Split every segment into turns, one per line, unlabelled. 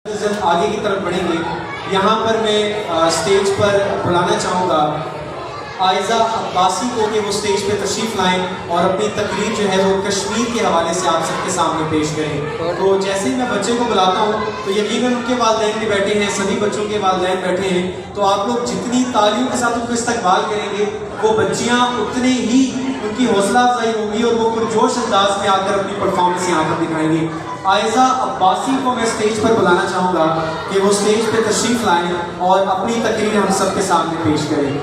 آگے کی طرف بڑھیں گے. یہاں پر میں اسٹیج پر بلانا چاہوں گا عائزہ عباسی کو کہ وہ اسٹیج پہ تشریف لائیں اور اپنی تقریر جو ہے وہ کشمیر کے حوالے سے آپ سب کے سامنے پیش کریں. تو جیسے ہی میں بچے کو بلاتا ہوں تو یقیناً ان کے والدین بھی بیٹھے ہیں, سبھی بچوں کے والدین بیٹھے ہیں, تو آپ لوگ جتنی تالیوں کے ساتھ ان کو استقبال کریں گے وہ بچیاں اتنے ہی ان کی حوصلہ افزائی ہوگی اور وہ پرجوش انداز میں آ کر اپنی پرفارمنس یہاں پر دکھائیں گے. عائزہ عباسی کو میں اسٹیج پر بلانا چاہوں گا کہ وہ اسٹیج پہ تشریف لائیں اور اپنی تقریر ہم سب کے سامنے پیش کریں.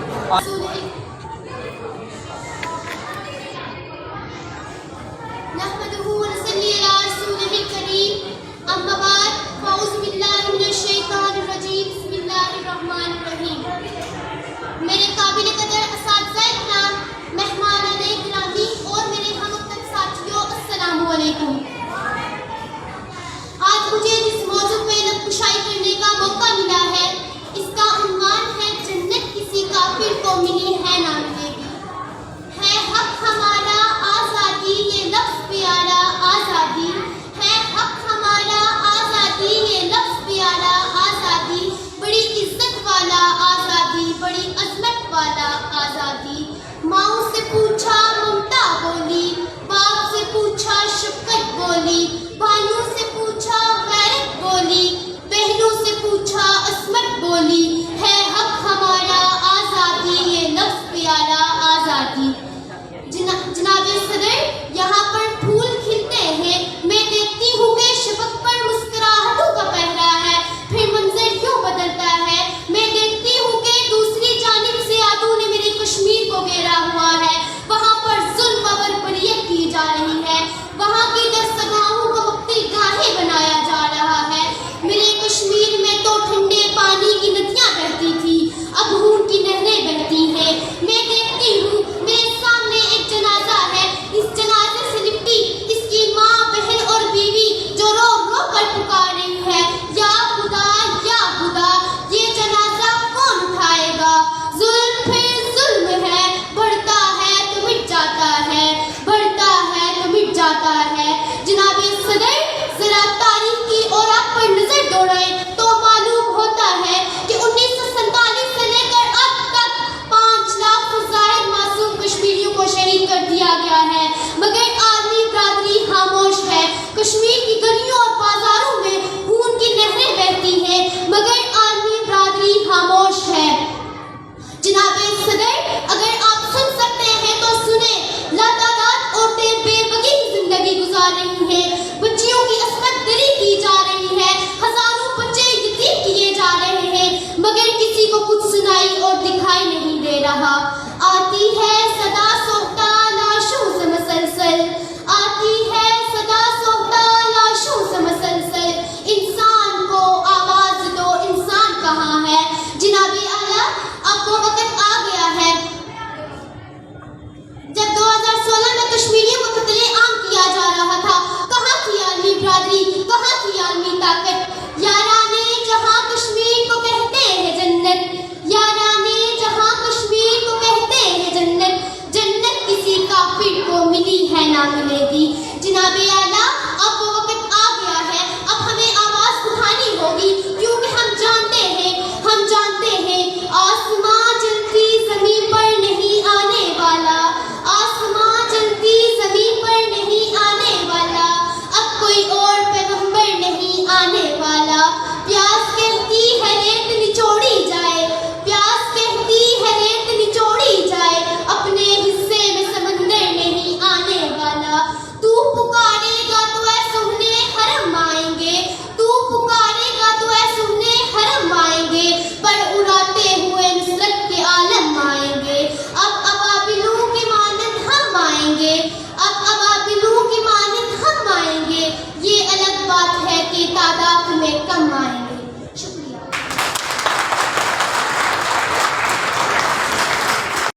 میرے قابل قدر اساتذہ اکرام, مہمانان گرامی اور میرے ہم وطن ساتھیوں, السلام علیکم. آج مجھے جس موضوع پہ نعت کشائی کرنے کا موقع ملا ہے اس کا عنوان ہے جنت کسی کافر کو ملی ہے نہ ملے گی. ہے حق ہمارا آزادی یہ لفظ پیارا, آزادی ہے حق ہمارا آزادی یہ لفظ پیارا, آزادی بڑی عزت والا, آزادی بڑی عظمت والا, آزادی. ماؤں سے پوچھا ممتا بولی, باپ سے پوچھا شفقت بولی, بھائیوں سے پوچھا غیرت بولی, بہنوں سے پوچھا عصمت بولی. ہے حق ہمارا آزادی یہ لفظ پیارا, آزادی. جناب صدر, یہاں پر پھول کھلتے ہیں, میں دیکھتی ہوں کہ شفق پر مسکراہٹوں کا پہرا ہے, پھر منظر کیوں بدلتا ہے. میں دیکھتی ہوں کہ دوسری جانب سے عدو نے میرے کشمیر کو گھیرا ہوا ہے, وہاں پر ظلم و بربریت کی جا رہی ہے, وہاں کی درسگاہوں کو مقتل گاہیں بنایا جا رہا ہے. میرے کشمیر میں تو ٹھنڈے پانی کی ندیاں بہتی تھی, اب خون کی نہریں بہتی ہیں. میں دیکھتی ہوں میرے سامنے ایک جنازہ ہے, اس جنازے سے لپٹی اس کی ماں, بہن اور بیوی جو رو رو کر پکار رہی ہے, یا خدا یا خدا یہ جنازہ کون اٹھائے گا. ظلم پھر ظلم ہے, بڑھتا ہے تو مٹ جاتا ہے, بڑھتا ہے تو مٹ جاتا ہے. جناب صدر, ذرا تاریخ کی اور آپ پر نظر دوڑائیں تو معلوم ہوتا ہے کہ 1947 سے لے کر اب تک 5 لاکھ سے زائد معصوم کشمیریوں کو شہید کر دیا گیا ہے, مگر عالمی برادری خاموش ہے. کشمیر کی گلیوں اور بازاروں میں خون کی نہریں بہتی ہیں, مگر عالمی برادری خاموش ہے. جناب صدر, اگر آپ سن سکتے ہیں تو سنیں, لاتعداد عورتیں بے بگی زندگی گزار رہی ہیں, بچیوں کی عصمت دری کی جا رہی ہے, ہزاروں بچے یتیم کیے جا رہے ہیں, مگر کسی کو کچھ سنائی اور دکھائی نہیں دے رہا. آتی ہے صدا سوتا لاشوں سے مسلسل, آتی ہے صدا سوتا لاشوں سے مسلسل, انسان کو آواز دو, انسان کہاں ہے. جناب اعلیٰ, اب وہ وقت آ گیا ہے جب 2016 میں کشمیریوں کو قتل عام کیا جا رہا تھا. کہاں تھی عالمی برادری, کہاں تھی عالمی طاقت. یارانے جہاں کشمیر کو کہتے ہیں جنت, یارانے جہاں کشمیر کو کہتے ہیں جنت, جنت کسی کافر کو ملی ہے نہ ملے گی.